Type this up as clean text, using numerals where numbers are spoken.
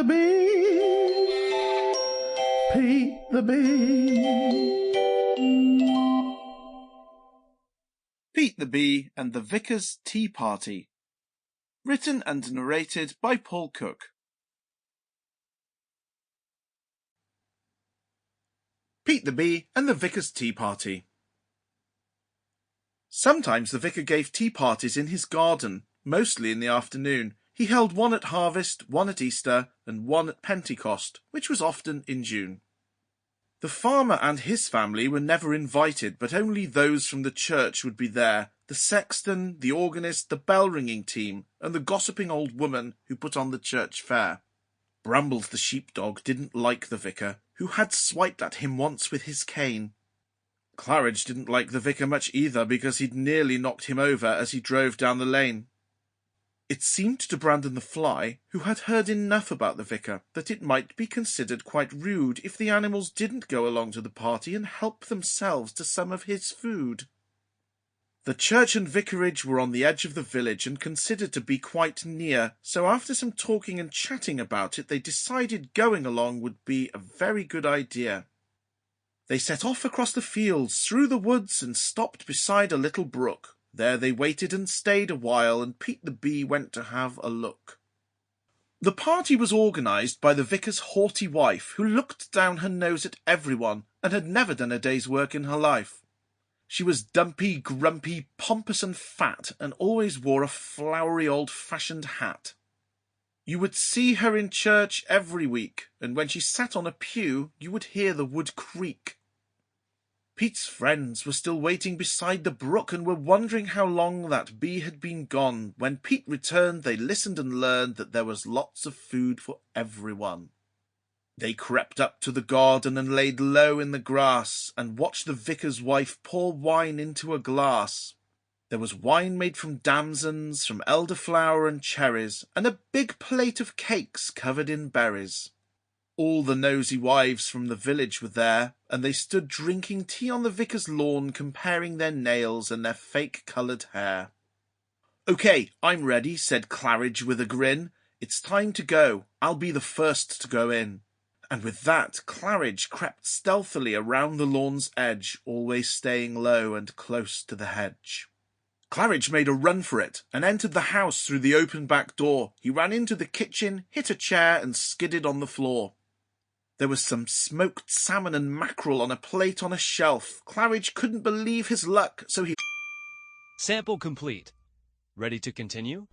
bee, Pete the Bee. Pete the Bee and the Vicar's Tea Party. Written and narrated by Paul Cook. Pete the Bee and the Vicar's Tea Party. Sometimes the vicar gave tea parties in his garden, mostly in the afternoon. He held one at harvest, one at Easter, and one at Pentecost, which was often in June. The farmer and his family were never invited, but only those from the church would be there, the sexton, the organist, the bell-ringing team, and the gossiping old woman who put on the church fair. Brambles the sheepdog didn't like the vicar, who had swiped at him once with his cane. Claridge didn't like the vicar much either, because he'd nearly knocked him over as he drove down the lane. It seemed to Brandon the fly, who had heard enough about the vicar, that it might be considered quite rude if the animals didn't go along to the party and help themselves to some of his food. The church and vicarage were on the edge of the village and considered to be quite near, so after some talking and chatting about it, they decided going along would be a very good idea. They set off across the fields, through the woods, and stopped beside a little brook. There they waited and stayed a while, and Pete the Bee went to have a look. The party was organised by the vicar's haughty wife, who looked down her nose at everyone, and had never done a day's work in her life. She was dumpy, grumpy, pompous and fat, and always wore a flowery old-fashioned hat. You would see her in church every week, and when she sat on a pew, you would hear the wood creak. Pete's friends were still waiting beside the brook and were wondering how long that bee had been gone. When Pete returned, they listened and learned that there was lots of food for everyone. They crept up to the garden and laid low in the grass, and watched the vicar's wife pour wine into a glass. There was wine made from damsons, from elderflower and cherries, and a big plate of cakes covered in berries. All the nosy wives from the village were there, and they stood drinking tea on the vicar's lawn, comparing their nails and their fake-coloured hair. "OK, I'm ready," said Claridge with a grin. "It's time to go. I'll be the first to go in." And with that, Claridge crept stealthily around the lawn's edge, always staying low and close to the hedge. Claridge made a run for it, and entered the house through the open back door. He ran into the kitchen, hit a chair, and skidded on the floor. There was some smoked salmon and mackerel on a plate on a shelf. Claridge couldn't believe his luck, so he... Sample complete. Ready to continue?